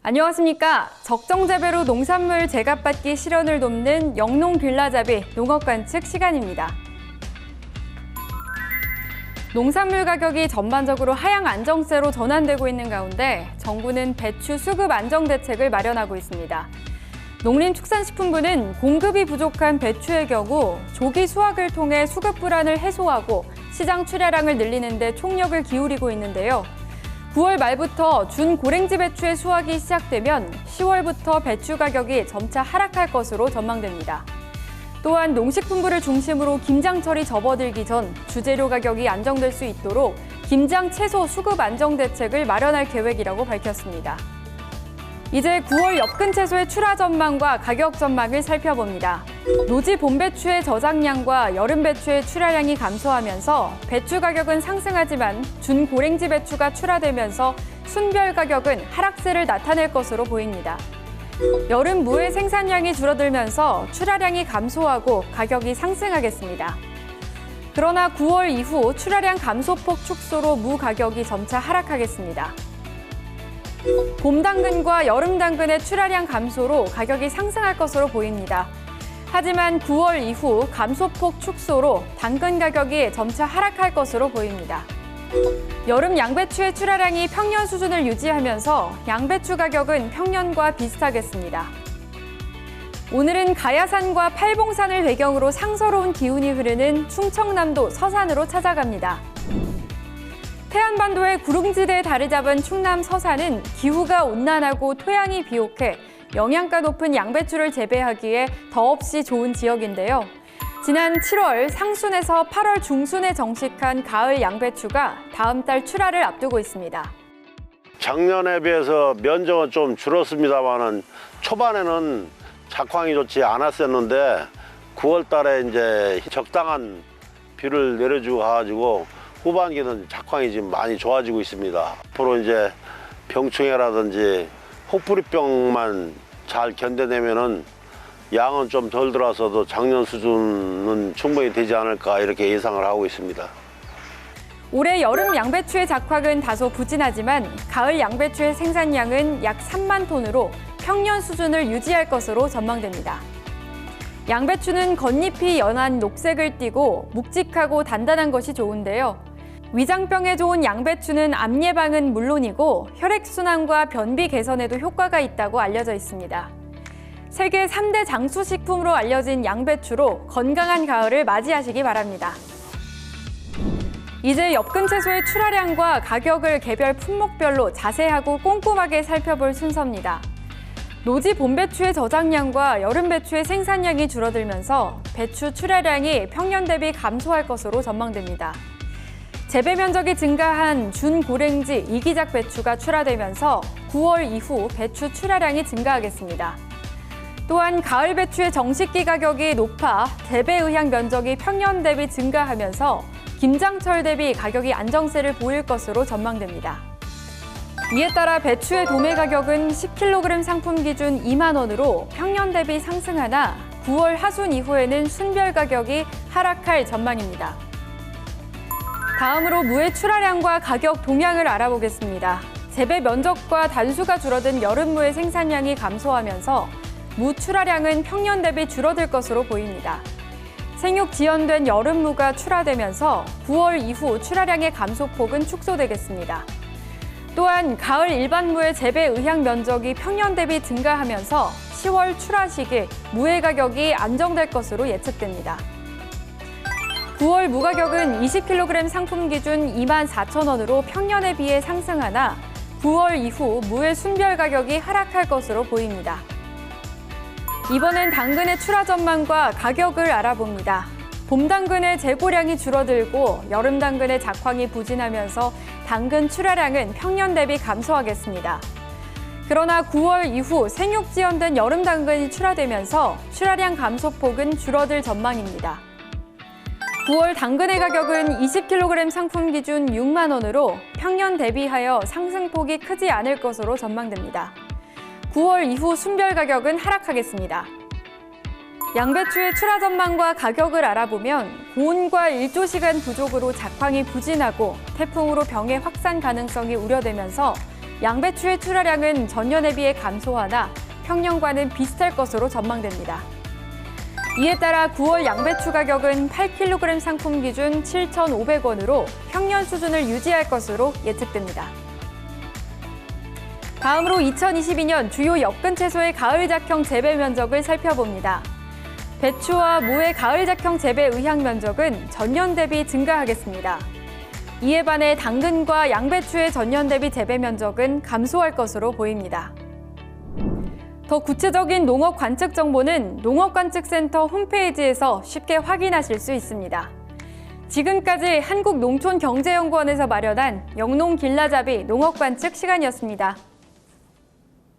안녕하십니까. 적정재배로 농산물 제값받기 실현을 돕는 영농빌라잡이 농업관측 시간입니다. 농산물 가격이 전반적으로 하향 안정세로 전환되고 있는 가운데 정부는 배추 수급 안정 대책을 마련하고 있습니다. 농림축산식품부는 공급이 부족한 배추의 경우 조기 수확을 통해 수급 불안을 해소하고 시장 출하량을 늘리는 데 총력을 기울이고 있는데요. 9월 말부터 준고랭지 배추의 수확이 시작되면 10월부터 배추 가격이 점차 하락할 것으로 전망됩니다. 또한 농식품부를 중심으로 김장철이 접어들기 전 주재료 가격이 안정될 수 있도록 김장 채소 수급 안정 대책을 마련할 계획이라고 밝혔습니다. 이제 9월 엽근 채소의 출하 전망과 가격 전망을 살펴봅니다. 노지 봄 배추의 저장량과 여름 배추의 출하량이 감소하면서 배추 가격은 상승하지만 준고랭지 배추가 출하되면서 순별 가격은 하락세를 나타낼 것으로 보입니다. 여름 무의 생산량이 줄어들면서 출하량이 감소하고 가격이 상승하겠습니다. 그러나 9월 이후 출하량 감소폭 축소로 무 가격이 점차 하락하겠습니다. 봄 당근과 여름 당근의 출하량 감소로 가격이 상승할 것으로 보입니다. 하지만 9월 이후 감소폭 축소로 당근 가격이 점차 하락할 것으로 보입니다. 여름 양배추의 출하량이 평년 수준을 유지하면서 양배추 가격은 평년과 비슷하겠습니다. 오늘은 가야산과 팔봉산을 배경으로 상서로운 기운이 흐르는 충청남도 서산으로 찾아갑니다. 태안반도의 구릉지대에 자리 잡은 충남 서산은 기후가 온난하고 토양이 비옥해 영양가 높은 양배추를 재배하기에 더없이 좋은 지역인데요. 지난 7월 상순에서 8월 중순에 정식한 가을 양배추가 다음 달 출하를 앞두고 있습니다. 작년에 비해서 면적은 좀 줄었습니다만은 초반에는 작황이 좋지 않았었는데 9월 달에 이제 적당한 비를 내려주고 가지고 후반기는 작황이 지금 많이 좋아지고 있습니다. 앞으로 이제 병충해라든지 혹부리병만 잘 견뎌내면은 양은 좀 덜 들어서도 작년 수준은 충분히 되지 않을까 이렇게 예상을 하고 있습니다. 올해 여름 양배추의 작황은 다소 부진하지만 가을 양배추의 생산량은 약 3만 톤으로 평년 수준을 유지할 것으로 전망됩니다. 양배추는 겉잎이 연한 녹색을 띠고 묵직하고 단단한 것이 좋은데요. 위장병에 좋은 양배추는 암 예방은 물론이고 혈액순환과 변비 개선에도 효과가 있다고 알려져 있습니다. 세계 3대 장수식품으로 알려진 양배추로 건강한 가을을 맞이하시기 바랍니다. 이제 엽근 채소의 출하량과 가격을 개별 품목별로 자세하고 꼼꼼하게 살펴볼 순서입니다. 노지 봄 배추의 저장량과 여름 배추의 생산량이 줄어들면서 배추 출하량이 평년 대비 감소할 것으로 전망됩니다. 재배 면적이 증가한 준고랭지 이기작 배추가 출하되면서 9월 이후 배추 출하량이 증가하겠습니다. 또한 가을 배추의 정식기 가격이 높아 재배 의향 면적이 평년 대비 증가하면서 김장철 대비 가격이 안정세를 보일 것으로 전망됩니다. 이에 따라 배추의 도매 가격은 10kg 상품 기준 2만 원으로 평년 대비 상승하나 9월 하순 이후에는 순별 가격이 하락할 전망입니다. 다음으로 무의 출하량과 가격 동향을 알아보겠습니다. 재배 면적과 단수가 줄어든 여름무의 생산량이 감소하면서 무 출하량은 평년 대비 줄어들 것으로 보입니다. 생육 지연된 여름무가 출하되면서 9월 이후 출하량의 감소폭은 축소되겠습니다. 또한 가을 일반무의 재배 의향 면적이 평년 대비 증가하면서 10월 출하 시기 무의 가격이 안정될 것으로 예측됩니다. 9월 무 가격은 20kg 상품 기준 24,000원으로 평년에 비해 상승하나 9월 이후 무의 순별 가격이 하락할 것으로 보입니다. 이번엔 당근의 출하 전망과 가격을 알아봅니다. 봄 당근의 재고량이 줄어들고 여름 당근의 작황이 부진하면서 당근 출하량은 평년 대비 감소하겠습니다. 그러나 9월 이후 생육 지연된 여름 당근이 출하되면서 출하량 감소폭은 줄어들 전망입니다. 9월 당근의 가격은 20kg 상품 기준 6만 원으로 평년 대비하여 상승폭이 크지 않을 것으로 전망됩니다. 9월 이후 순별 가격은 하락하겠습니다. 양배추의 출하 전망과 가격을 알아보면 고온과 일조 시간 부족으로 작황이 부진하고 태풍으로 병의 확산 가능성이 우려되면서 양배추의 출하량은 전년에 비해 감소하나 평년과는 비슷할 것으로 전망됩니다. 이에 따라 9월 양배추 가격은 8kg 상품 기준 7,500원으로 평년 수준을 유지할 것으로 예측됩니다. 다음으로 2022년 주요 엽근 채소의 가을 작형 재배 면적을 살펴봅니다. 배추와 무의 가을 작형 재배 의향 면적은 전년 대비 증가하겠습니다. 이에 반해 당근과 양배추의 전년 대비 재배 면적은 감소할 것으로 보입니다. 더 구체적인 농업 관측 정보는 농업관측센터 홈페이지에서 쉽게 확인하실 수 있습니다. 지금까지 한국농촌경제연구원에서 마련한 영농 길라잡이 농업관측 시간이었습니다.